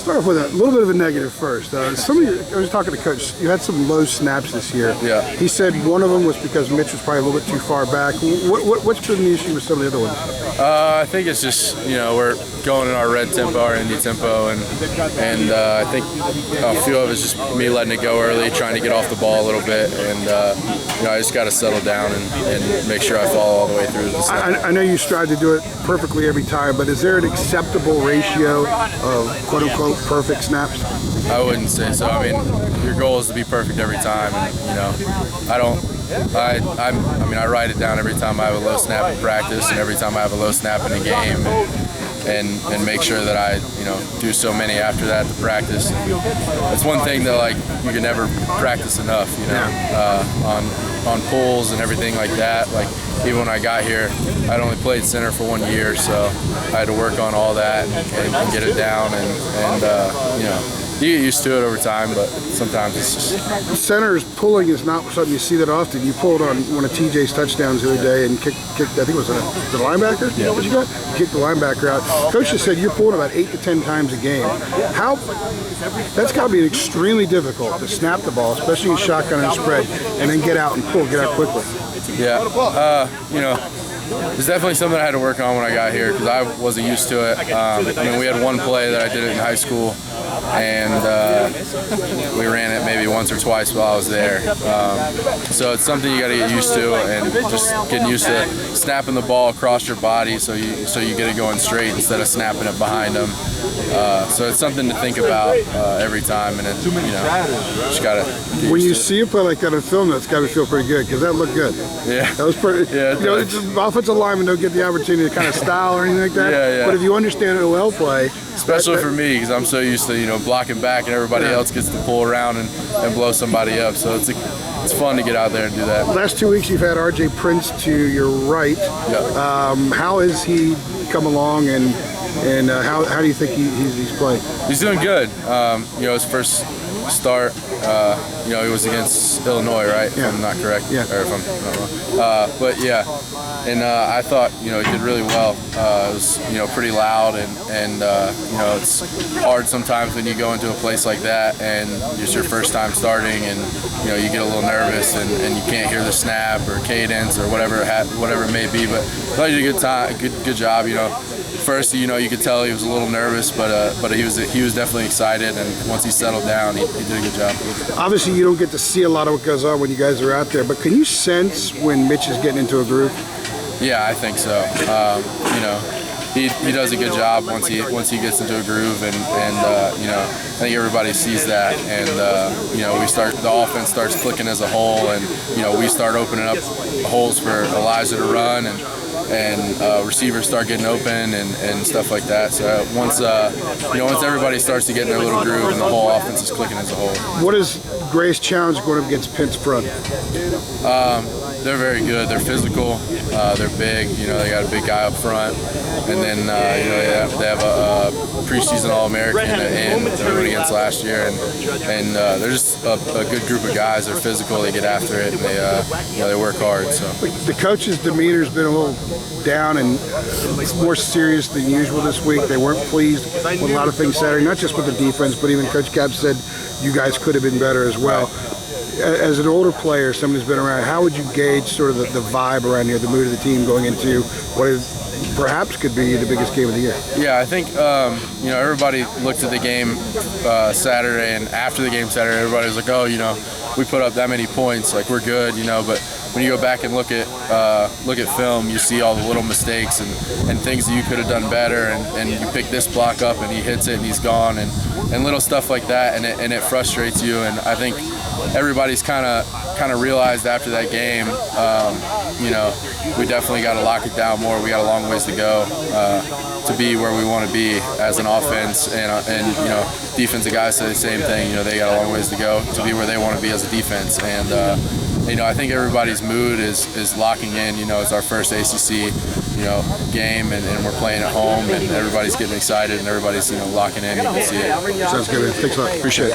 start off with a little bit of a negative first. I was talking to Coach. You had some low snaps this year. Yeah. He said one of them was because Mitch was probably a little bit too far back. What's been the issue with some of the other ones? I think it's just, we're going in our red tempo, our indie tempo, and I think a few of it's just me letting it go early, trying to get off the ball a little bit, and I just got to settle down and make sure I follow all the way through the snap. I know you strive to do it perfectly every time, but is there an acceptable ratio of quote-unquote perfect snaps? I wouldn't say so. I mean, your goal is to be perfect every time, and I write it down every time I have a low snap in practice and every time I have a low snap in a game, and make sure that I do so many after that to practice. It's one thing that you can never practice enough, on pulls and everything like that. Like even when I got here, I'd only played center for 1 year, so I had to work on all that and get it down, and you get used to it over time, but sometimes it's just... Center's pulling is not something you see that often. You pulled on one of TJ's touchdowns the other day and kicked I think it was the linebacker? Yeah. What you got? Kicked the linebacker out. Coach just said you're pulling about 8 to 10 times a game. That's got to be extremely difficult to snap the ball, especially in shotgun and spread, and then get out and get out quickly. Yeah, it's definitely something I had to work on when I got here because I wasn't used to it. We had one play that I did it in high school, and we ran it maybe once or twice while I was there. So it's something you got to get used to, and just getting used to snapping the ball across your body so you get it going straight instead of snapping it behind them. So it's something to think about every time, and just got to. When you see a play like that on film, that's got to feel pretty good because that looked good. Yeah, that was pretty. Yeah, offensive linemen don't get the opportunity to kind of style or anything like that. Yeah. But if you understand OL play, especially for me, because I'm so used to blocking back and everybody else gets to pull around and blow somebody up. So it's fun to get out there and do that. Last 2 weeks you've had RJ Prince to your right. Yeah. How has he come along, and how do you think he's playing? He's doing good. His first start, he was against Illinois, right? Yeah. If I'm not correct. Yeah. Or if I'm not wrong. But yeah, and I thought he did really well. It was pretty loud, and it's hard sometimes when you go into a place like that and it's your first time starting, and you get a little nervous and you can't hear the snap or cadence or whatever it may be. But I thought you did a good job. First, you could tell he was a little nervous, but he was definitely excited, and once he settled down, he did a good job. Obviously, you don't get to see a lot of what goes on when you guys are out there, but can you sense when Mitch is getting into a groove? Yeah, I think so. He does a good job once he gets into a groove, and I think everybody sees that, and the offense starts clicking as a whole, and we start opening up holes for Elijah to run, and receivers start getting open and stuff like that. So once everybody starts to get in their little groove, and the whole offense is clicking as a whole. What is Gray's challenge going up against Pitt's front? They're very good. They're physical. They're big. They got a big guy up front, and then they have a preseason All-American in that we went against last year, and they're just a good group of guys. They're physical. They get after it, and they work hard. So the coach's demeanor's been a little down and more serious than usual this week. They weren't pleased with a lot of things Saturday, not just with the defense, but even Coach Cap said you guys could have been better as well. Right. As an older player, someone who's been around, how would you gauge sort of the vibe around here, the mood of the team going into what is perhaps could be the biggest game of the year? Yeah, I think everybody looked at the game Saturday, and after the game Saturday, everybody was like, we put up that many points, like we're good, but when you go back and look at film, you see all the little mistakes and things that you could have done better, and you pick this block up and he hits it and he's gone, and little stuff like that, and it frustrates you. And I think everybody's kind of realized after that game, we definitely got to lock it down more. We got a long ways to go to be where we want to be as an offense, and defensive guys say the same thing. They got a long ways to go to be where they want to be as a defense, and I think everybody's mood is locking in. It's our first ACC game, and we're playing at home, and everybody's getting excited, and everybody's locking in. You can see it. Sounds good. Thanks a lot. Appreciate it.